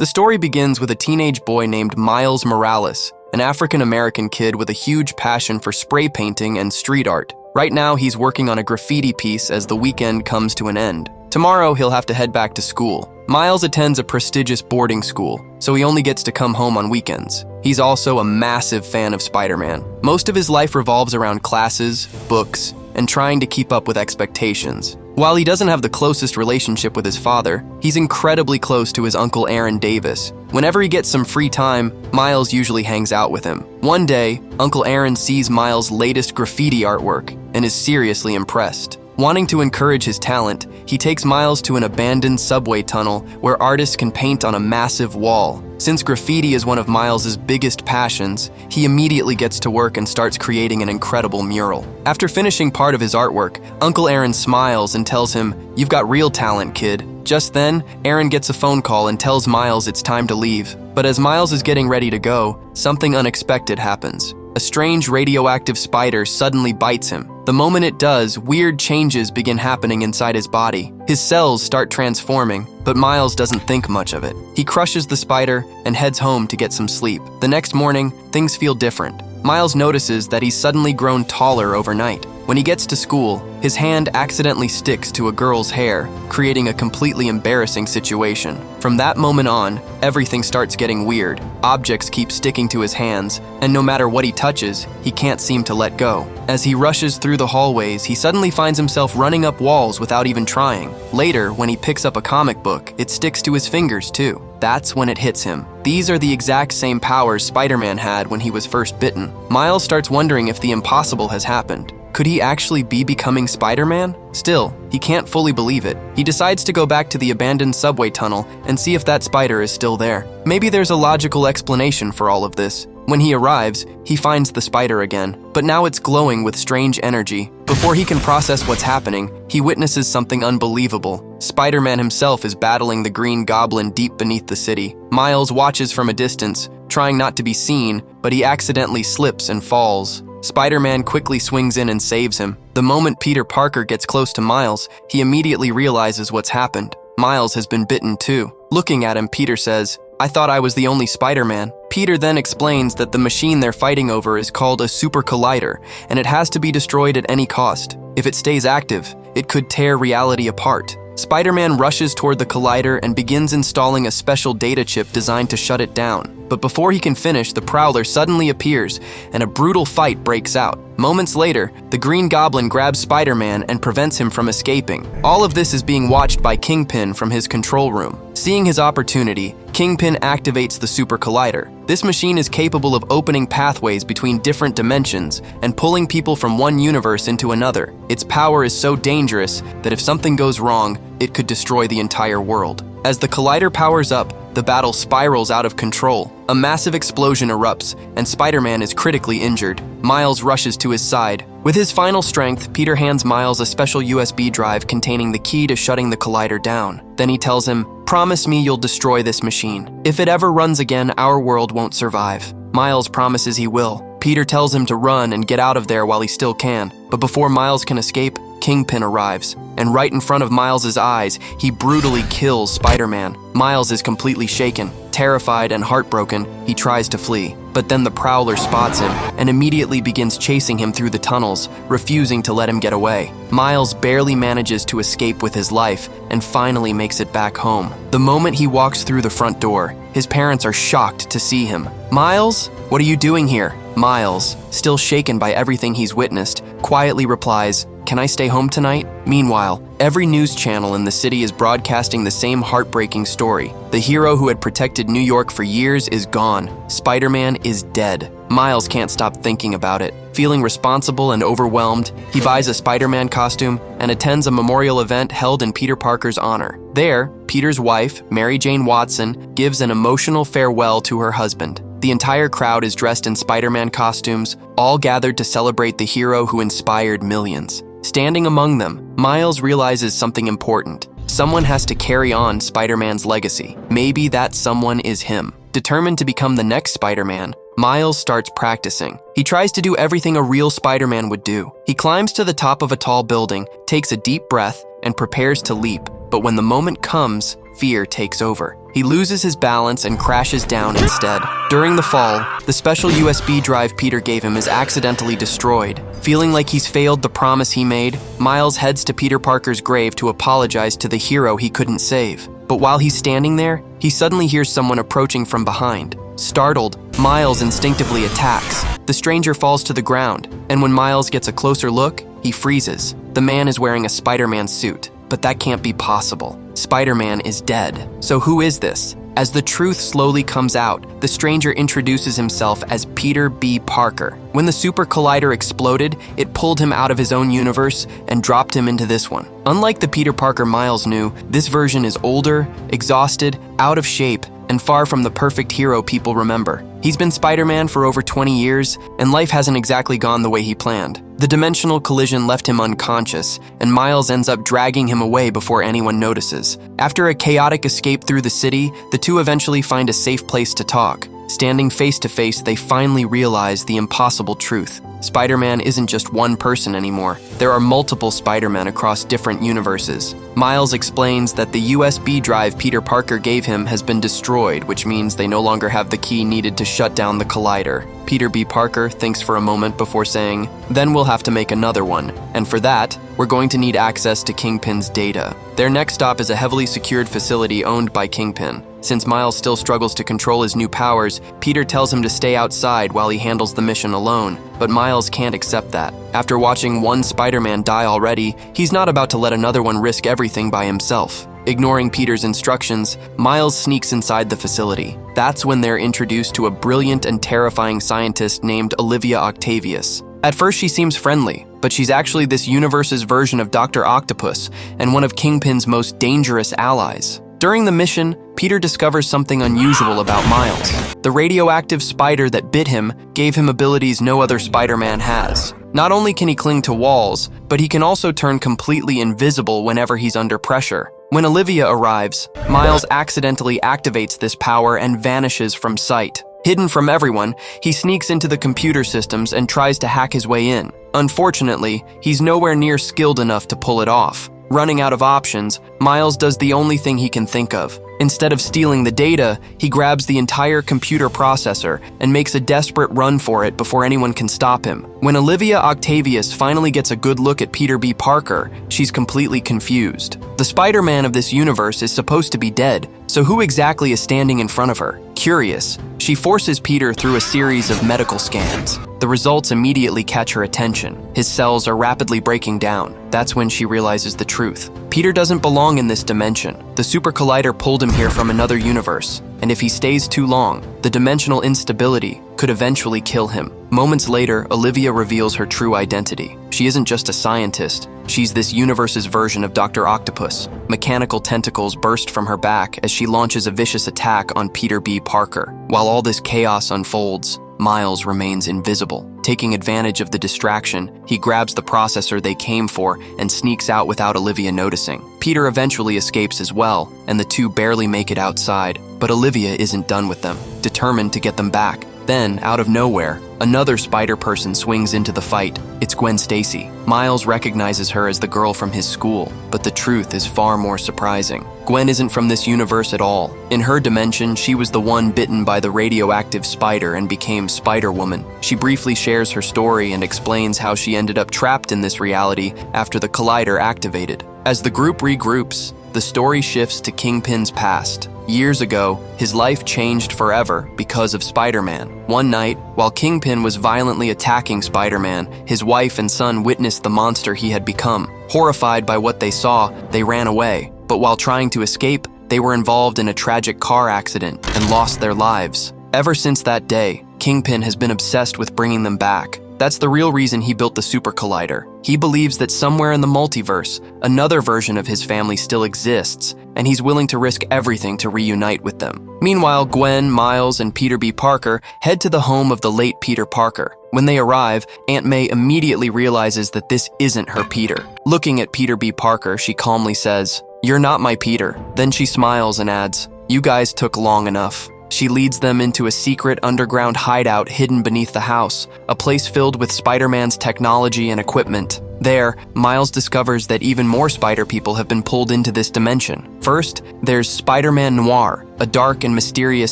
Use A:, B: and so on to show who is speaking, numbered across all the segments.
A: The story begins with a teenage boy named Miles Morales, an African-American kid with a huge passion for spray painting and street art. Right now, he's working on a graffiti piece as the weekend comes to an end. Tomorrow, he'll have to head back to school. Miles attends a prestigious boarding school, so he only gets to come home on weekends. He's also a massive fan of Spider-Man. Most of his life revolves around classes, books, and trying to keep up with expectations. While he doesn't have the closest relationship with his father, he's incredibly close to his uncle Aaron Davis. Whenever he gets some free time, Miles usually hangs out with him. One day, Uncle Aaron sees Miles' latest graffiti artwork and is seriously impressed. Wanting to encourage his talent, he takes Miles to an abandoned subway tunnel where artists can paint on a massive wall. Since graffiti is one of Miles's biggest passions, he immediately gets to work and starts creating an incredible mural. After finishing part of his artwork, Uncle Aaron smiles and tells him, "You've got real talent, kid." Just then, Aaron gets a phone call and tells Miles it's time to leave. But as Miles is getting ready to go, something unexpected happens. A strange radioactive spider suddenly bites him. The moment it does, weird changes begin happening inside his body. His cells start transforming, but Miles doesn't think much of it. He crushes the spider and heads home to get some sleep. The next morning, things feel different. Miles notices that he's suddenly grown taller overnight. When he gets to school, his hand accidentally sticks to a girl's hair, creating a completely embarrassing situation. From that moment on, everything starts getting weird. Objects keep sticking to his hands, and no matter what he touches, he can't seem to let go. As he rushes through the hallways, he suddenly finds himself running up walls without even trying. Later, when he picks up a comic book, it sticks to his fingers too. That's when it hits him. These are the exact same powers Spider-Man had when he was first bitten. Miles starts wondering if the impossible has happened. Could he actually be becoming Spider-Man? Still, he can't fully believe it. He decides to go back to the abandoned subway tunnel and see if that spider is still there. Maybe there's a logical explanation for all of this. When he arrives, he finds the spider again, but now it's glowing with strange energy. Before he can process what's happening, he witnesses something unbelievable. Spider-Man himself is battling the Green Goblin deep beneath the city. Miles watches from a distance, trying not to be seen, but he accidentally slips and falls. Spider-Man quickly swings in and saves him. The moment Peter Parker gets close to Miles, he immediately realizes what's happened. Miles has been bitten too. Looking at him, Peter says, "I thought I was the only Spider-Man." Peter then explains that the machine they're fighting over is called a super collider, and it has to be destroyed at any cost. If it stays active, it could tear reality apart. Spider-Man rushes toward the collider and begins installing a special data chip designed to shut it down. But before he can finish, the Prowler suddenly appears, and a brutal fight breaks out. Moments later, the Green Goblin grabs Spider-Man and prevents him from escaping. All of this is being watched by Kingpin from his control room. Seeing his opportunity, Kingpin activates the Super Collider. This machine is capable of opening pathways between different dimensions and pulling people from one universe into another. Its power is so dangerous that if something goes wrong, it could destroy the entire world. As the collider powers up, the battle spirals out of control. A massive explosion erupts, and Spider-Man is critically injured. Miles rushes to his side. With his final strength, Peter hands Miles a special USB drive containing the key to shutting the collider down. Then he tells him, "Promise me you'll destroy this machine. If it ever runs again, our world won't survive." Miles promises he will. Peter tells him to run and get out of there while he still can. But before Miles can escape, Kingpin arrives, and right in front of Miles' eyes, he brutally kills Spider-Man. Miles is completely shaken. Terrified and heartbroken, he tries to flee. But then the Prowler spots him and immediately begins chasing him through the tunnels, refusing to let him get away. Miles barely manages to escape with his life and finally makes it back home. The moment he walks through the front door, his parents are shocked to see him. "Miles, what are you doing here?" Miles, still shaken by everything he's witnessed, quietly replies, "Can I stay home tonight?" Meanwhile, every news channel in the city is broadcasting the same heartbreaking story. The hero who had protected New York for years is gone. Spider-Man is dead. Miles can't stop thinking about it. Feeling responsible and overwhelmed, he buys a Spider-Man costume and attends a memorial event held in Peter Parker's honor. There, Peter's wife, Mary Jane Watson, gives an emotional farewell to her husband. The entire crowd is dressed in Spider-Man costumes, all gathered to celebrate the hero who inspired millions. Standing among them, Miles realizes something important. Someone has to carry on Spider-Man's legacy. Maybe that someone is him. Determined to become the next Spider-Man, Miles starts practicing. He tries to do everything a real Spider-Man would do. He climbs to the top of a tall building, takes a deep breath, and prepares to leap. But when the moment comes, fear takes over. He loses his balance and crashes down instead. During the fall, the special USB drive Peter gave him is accidentally destroyed. Feeling like he's failed the promise he made, Miles heads to Peter Parker's grave to apologize to the hero he couldn't save. But while he's standing there, he suddenly hears someone approaching from behind. Startled, Miles instinctively attacks. The stranger falls to the ground, and when Miles gets a closer look, he freezes. The man is wearing a Spider-Man suit, but that can't be possible. Spider-Man is dead. So who is this? As the truth slowly comes out, the stranger introduces himself as Peter B. Parker. When the super collider exploded, it pulled him out of his own universe and dropped him into this one. Unlike the Peter Parker Miles knew, this version is older, exhausted, out of shape, and far from the perfect hero people remember. He's been Spider-Man for over 20 years, and life hasn't exactly gone the way he planned. The dimensional collision left him unconscious, and Miles ends up dragging him away before anyone notices. After a chaotic escape through the city, the two eventually find a safe place to talk. Standing face to face, they finally realize the impossible truth. Spider-Man isn't just one person anymore. There are multiple Spider-Men across different universes. Miles explains that the USB drive Peter Parker gave him has been destroyed, which means they no longer have the key needed to shut down the collider. Peter B. Parker thinks for a moment before saying, "Then we'll have to make another one. And for that, we're going to need access to Kingpin's data." Their next stop is a heavily secured facility owned by Kingpin. Since Miles still struggles to control his new powers, Peter tells him to stay outside while he handles the mission alone, but Miles can't accept that. After watching one Spider-Man die already, he's not about to let another one risk everything by himself. Ignoring Peter's instructions, Miles sneaks inside the facility. That's when they're introduced to a brilliant and terrifying scientist named Olivia Octavius. At first she seems friendly, but she's actually this universe's version of Dr. Octopus and one of Kingpin's most dangerous allies. During the mission, Peter discovers something unusual about Miles. The radioactive spider that bit him gave him abilities no other Spider-Man has. Not only can he cling to walls, but he can also turn completely invisible whenever he's under pressure. When Olivia arrives, Miles accidentally activates this power and vanishes from sight. Hidden from everyone, he sneaks into the computer systems and tries to hack his way in. Unfortunately, he's nowhere near skilled enough to pull it off. Running out of options, Miles does the only thing he can think of. Instead of stealing the data, he grabs the entire computer processor and makes a desperate run for it before anyone can stop him. When Olivia Octavius finally gets a good look at Peter B. Parker, she's completely confused. The Spider-Man of this universe is supposed to be dead, so who exactly is standing in front of her? Curious, she forces Peter through a series of medical scans. The results immediately catch her attention. His cells are rapidly breaking down. That's when she realizes the truth. Peter doesn't belong in this dimension. The super collider pulled him here from another universe, and if he stays too long, the dimensional instability could eventually kill him. Moments later, Olivia reveals her true identity. She isn't just a scientist. She's this universe's version of Dr. Octopus. Mechanical tentacles burst from her back as she launches a vicious attack on Peter B. Parker. While all this chaos unfolds, Miles remains invisible. Taking advantage of the distraction, he grabs the processor they came for and sneaks out without Olivia noticing. Peter eventually escapes as well, and the two barely make it outside. But Olivia isn't done with them, determined to get them back. Then, out of nowhere, another Spider-Person swings into the fight. It's Gwen Stacy. Miles recognizes her as the girl from his school, but the truth is far more surprising. Gwen isn't from this universe at all. In her dimension, she was the one bitten by the radioactive spider and became Spider-Woman. She briefly shares her story and explains how she ended up trapped in this reality after the collider activated. As the group regroups, the story shifts to Kingpin's past. Years ago, his life changed forever because of Spider-Man. One night, while Kingpin was violently attacking Spider-Man, his wife and son witnessed the monster he had become. Horrified by what they saw, they ran away. But while trying to escape, they were involved in a tragic car accident and lost their lives. Ever since that day, Kingpin has been obsessed with bringing them back. That's the real reason he built the super collider. He believes that somewhere in the multiverse, another version of his family still exists, and he's willing to risk everything to reunite with them. Meanwhile, Gwen, Miles, and Peter B. Parker head to the home of the late Peter Parker. When they arrive, Aunt May immediately realizes that this isn't her Peter. Looking at Peter B. Parker, she calmly says, "You're not my Peter." Then she smiles and adds, "You guys took long enough." She leads them into a secret underground hideout hidden beneath the house, a place filled with Spider-Man's technology and equipment. There, Miles discovers that even more spider people have been pulled into this dimension. First, there's Spider-Man Noir, a dark and mysterious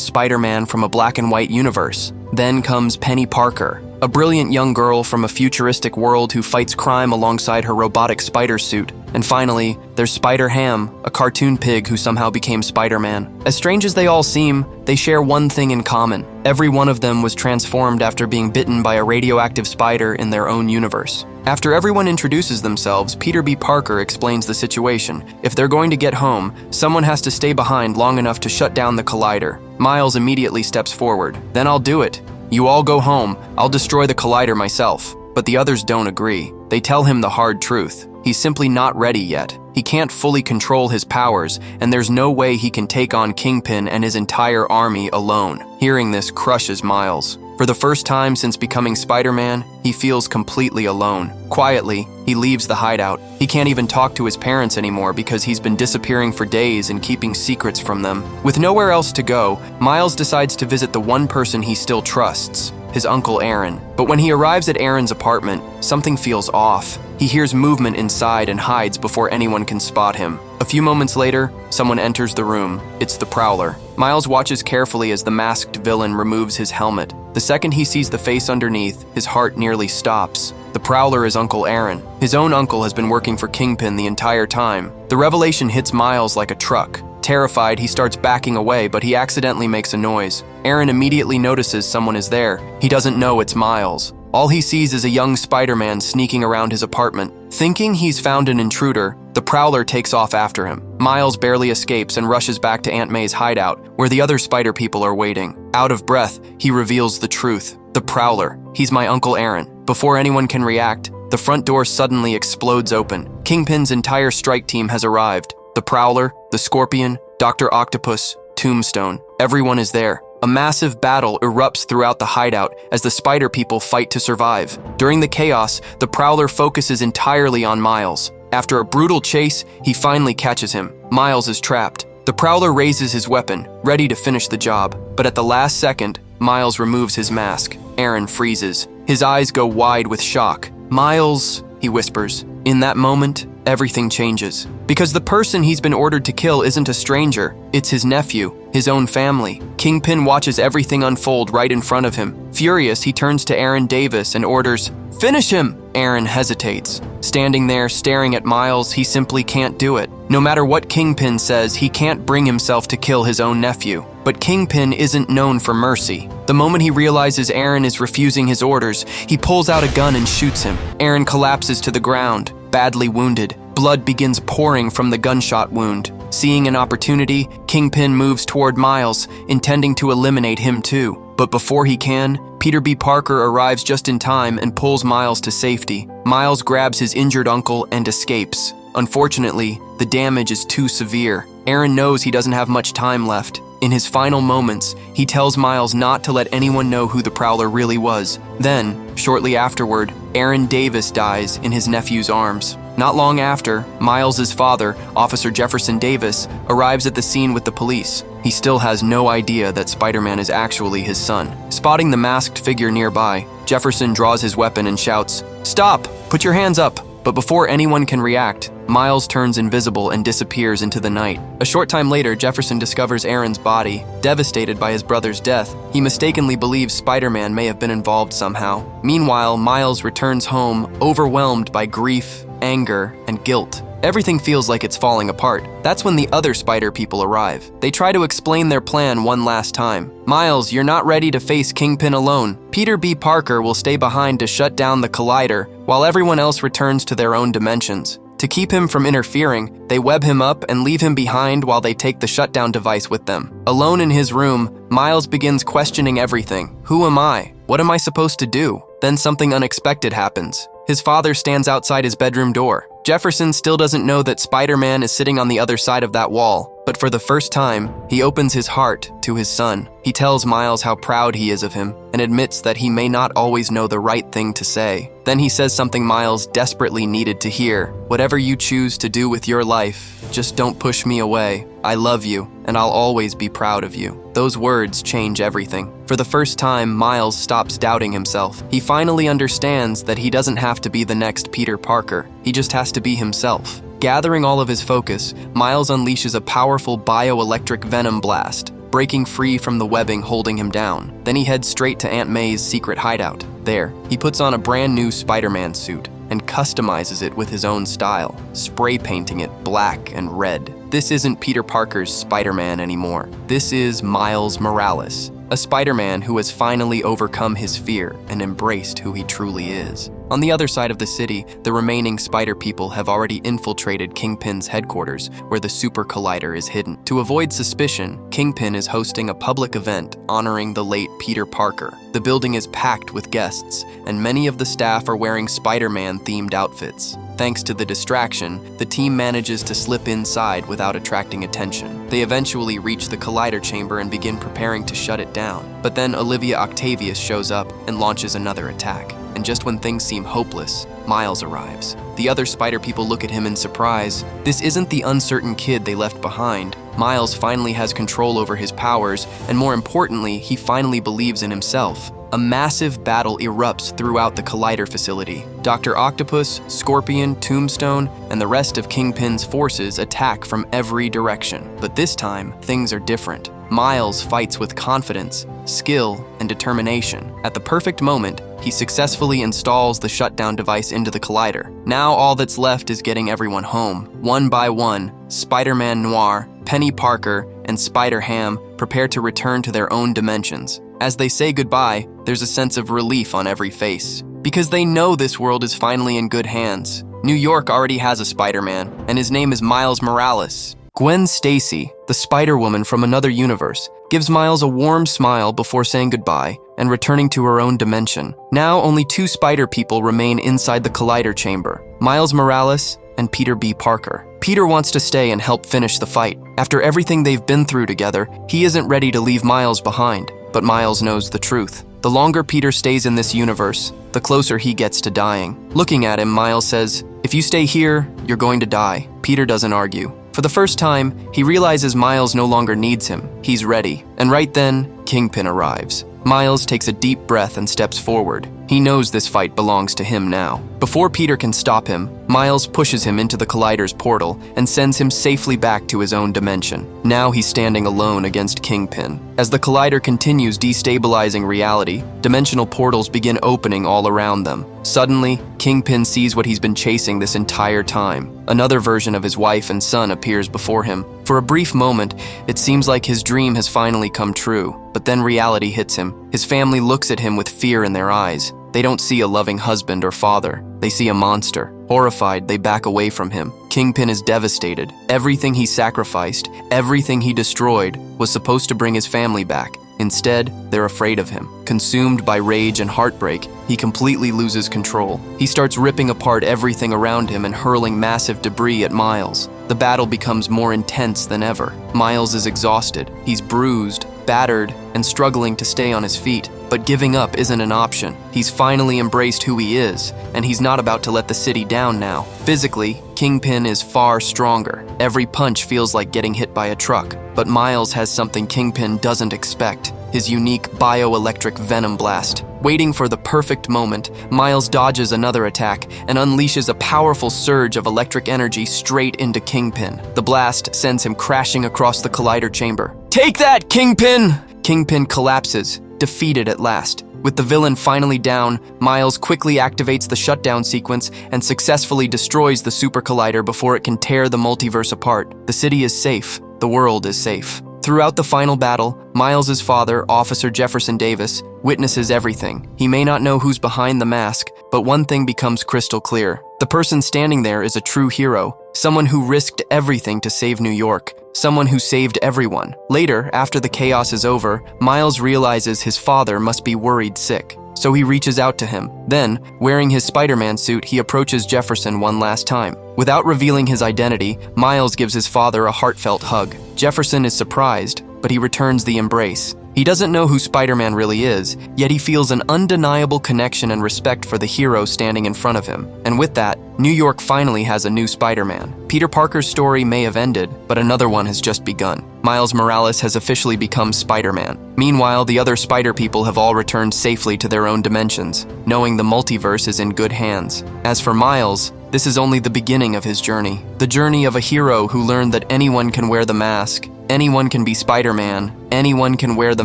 A: Spider-Man from a black and white universe. Then comes Peni Parker, a brilliant young girl from a futuristic world who fights crime alongside her robotic spider suit. And finally, there's Spider-Ham, a cartoon pig who somehow became Spider-Man. As strange as they all seem, they share one thing in common. Every one of them was transformed after being bitten by a radioactive spider in their own universe. After everyone introduces themselves, Peter B. Parker explains the situation. If they're going to get home, someone has to stay behind long enough to shut down the collider. Miles immediately steps forward. Then I'll do it. You all go home. I'll destroy the collider myself. But the others don't agree. They tell him the hard truth. He's simply not ready yet. He can't fully control his powers, and there's no way he can take on Kingpin and his entire army alone. Hearing this crushes Miles. For the first time since becoming Spider-Man, he feels completely alone. Quietly, he leaves the hideout. He can't even talk to his parents anymore because he's been disappearing for days and keeping secrets from them. With nowhere else to go, Miles decides to visit the one person he still trusts, his Uncle Aaron. But when he arrives at Aaron's apartment, something feels off. He hears movement inside and hides before anyone can spot him. A few moments later, someone enters the room. It's the Prowler. Miles watches carefully as the masked villain removes his helmet. The second he sees the face underneath, his heart nearly stops. The Prowler is Uncle Aaron. His own uncle has been working for Kingpin the entire time. The revelation hits Miles like a truck. Terrified, he starts backing away, but he accidentally makes a noise. Aaron immediately notices someone is there. He doesn't know it's Miles. All he sees is a young Spider-Man sneaking around his apartment. Thinking he's found an intruder, the Prowler takes off after him. Miles barely escapes and rushes back to Aunt May's hideout, where the other spider people are waiting. Out of breath, he reveals the truth. The Prowler. He's my Uncle Aaron. Before anyone can react, the front door suddenly explodes open. Kingpin's entire strike team has arrived. The Prowler, the Scorpion, Dr. Octopus, Tombstone. Everyone is there. A massive battle erupts throughout the hideout as the spider people fight to survive. During the chaos, the Prowler focuses entirely on Miles. After a brutal chase, he finally catches him. Miles is trapped. The Prowler raises his weapon, ready to finish the job. But at the last second, Miles removes his mask. Aaron freezes. His eyes go wide with shock. "Miles," he whispers. In that moment, everything changes. Because the person he's been ordered to kill isn't a stranger, it's his nephew, his own family. Kingpin watches everything unfold right in front of him. Furious, he turns to Aaron Davis and orders, "Finish him!" Aaron hesitates. Standing there, staring at Miles, he simply can't do it. No matter what Kingpin says, he can't bring himself to kill his own nephew. But Kingpin isn't known for mercy. The moment he realizes Aaron is refusing his orders, he pulls out a gun and shoots him. Aaron collapses to the ground, badly wounded. Blood begins pouring from the gunshot wound. Seeing an opportunity, Kingpin moves toward Miles, intending to eliminate him too. But before he can, Peter B. Parker arrives just in time and pulls Miles to safety. Miles grabs his injured uncle and escapes. Unfortunately, the damage is too severe. Aaron knows he doesn't have much time left. In his final moments, he tells Miles not to let anyone know who the Prowler really was. Then, shortly afterward, Aaron Davis dies in his nephew's arms. Not long after, Miles's father, Officer Jefferson Davis, arrives at the scene with the police. He still has no idea that Spider-Man is actually his son. Spotting the masked figure nearby, Jefferson draws his weapon and shouts, "Stop! Put your hands up!" But before anyone can react, Miles turns invisible and disappears into the night. A short time later, Jefferson discovers Aaron's body. Devastated by his brother's death, he mistakenly believes Spider-Man may have been involved somehow. Meanwhile, Miles returns home, overwhelmed by grief, anger, and guilt. Everything feels like it's falling apart. That's when the other spider people arrive. They try to explain their plan one last time. "Miles, you're not ready to face Kingpin alone. Peter B. Parker will stay behind to shut down the collider, while everyone else returns to their own dimensions. To keep him from interfering, they web him up and leave him behind while they take the shutdown device with them." Alone in his room, Miles begins questioning everything. Who am I? What am I supposed to do? Then something unexpected happens. His father stands outside his bedroom door. Jefferson still doesn't know that Spider-Man is sitting on the other side of that wall, but for the first time, he opens his heart to his son. He tells Miles how proud he is of him and admits that he may not always know the right thing to say. Then he says something Miles desperately needed to hear. "Whatever you choose to do with your life, just don't push me away." "I love you, and I'll always be proud of you." Those words change everything. For the first time, Miles stops doubting himself. He finally understands that he doesn't have to be the next Peter Parker. He just has to be himself. Gathering all of his focus, Miles unleashes a powerful bioelectric venom blast, breaking free from the webbing holding him down. Then he heads straight to Aunt May's secret hideout. There, he puts on a brand new Spider-Man suit and customizes it with his own style, spray painting it black and red. This isn't Peter Parker's Spider-Man anymore. This is Miles Morales, a Spider-Man who has finally overcome his fear and embraced who he truly is. On the other side of the city, the remaining Spider people have already infiltrated Kingpin's headquarters, where the Super Collider is hidden. To avoid suspicion, Kingpin is hosting a public event honoring the late Peter Parker. The building is packed with guests, and many of the staff are wearing Spider-Man-themed outfits. Thanks to the distraction, the team manages to slip inside without attracting attention. They eventually reach the Collider chamber and begin preparing to shut it down. But then Olivia Octavius shows up and launches another attack. And just when things seem hopeless, Miles arrives. The other Spider people look at him in surprise. This isn't the uncertain kid they left behind. Miles finally has control over his powers, and more importantly, he finally believes in himself. A massive battle erupts throughout the Collider facility. Dr. Octopus, Scorpion, Tombstone, and the rest of Kingpin's forces attack from every direction. But this time, things are different. Miles fights with confidence, skill, and determination. At the perfect moment, he successfully installs the shutdown device into the Collider. Now all that's left is getting everyone home. One by one, Spider-Man Noir, Peni Parker, and Spider-Ham prepare to return to their own dimensions. As they say goodbye, there's a sense of relief on every face, because they know this world is finally in good hands. New York already has a Spider-Man, and his name is Miles Morales. Gwen Stacy, the Spider-Woman from another universe, gives Miles a warm smile before saying goodbye and returning to her own dimension. Now only two Spider people remain inside the Collider chamber, Miles Morales and Peter B. Parker. Peter wants to stay and help finish the fight. After everything they've been through together, he isn't ready to leave Miles behind. But Miles knows the truth. The longer Peter stays in this universe, the closer he gets to dying. Looking at him, Miles says, "If you stay here, you're going to die." Peter doesn't argue. For the first time, he realizes Miles no longer needs him. He's ready. And right then, Kingpin arrives. Miles takes a deep breath and steps forward. He knows this fight belongs to him now. Before Peter can stop him, Miles pushes him into the Collider's portal and sends him safely back to his own dimension. Now he's standing alone against Kingpin. As the Collider continues destabilizing reality, dimensional portals begin opening all around them. Suddenly, Kingpin sees what he's been chasing this entire time. Another version of his wife and son appears before him. For a brief moment, it seems like his dream has finally come true. But then reality hits him. His family looks at him with fear in their eyes. They don't see a loving husband or father. They see a monster. Horrified, they back away from him. Kingpin is devastated. Everything he sacrificed, everything he destroyed, was supposed to bring his family back. Instead, they're afraid of him. Consumed by rage and heartbreak, he completely loses control. He starts ripping apart everything around him and hurling massive debris at Miles. The battle becomes more intense than ever. Miles is exhausted. He's bruised, battered, and struggling to stay on his feet. But giving up isn't an option. He's finally embraced who he is, and he's not about to let the city down now. Physically, Kingpin is far stronger. Every punch feels like getting hit by a truck. But Miles has something Kingpin doesn't expect: his unique bioelectric venom blast. Waiting for the perfect moment, Miles dodges another attack and unleashes a powerful surge of electric energy straight into Kingpin. The blast sends him crashing across the Collider chamber. "Take that, Kingpin!" Kingpin collapses, defeated at last. With the villain finally down, Miles quickly activates the shutdown sequence and successfully destroys the Super Collider before it can tear the multiverse apart. The city is safe. The world is safe. Throughout the final battle, Miles' father, Officer Jefferson Davis, witnesses everything. He may not know who's behind the mask, but one thing becomes crystal clear. The person standing there is a true hero, someone who risked everything to save New York, someone who saved everyone. Later, after the chaos is over, Miles realizes his father must be worried sick. So he reaches out to him. Then, wearing his Spider-Man suit, he approaches Jefferson one last time. Without revealing his identity, Miles gives his father a heartfelt hug. Jefferson is surprised, but he returns the embrace. He doesn't know who Spider-Man really is, yet he feels an undeniable connection and respect for the hero standing in front of him. And with that, New York finally has a new Spider-Man. Peter Parker's story may have ended, but another one has just begun. Miles Morales has officially become Spider-Man. Meanwhile, the other Spider people have all returned safely to their own dimensions, knowing the multiverse is in good hands. As for Miles, this is only the beginning of his journey. The journey of a hero who learned that anyone can wear the mask, anyone can be Spider-Man, anyone can wear the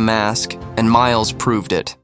A: mask, and Miles proved it.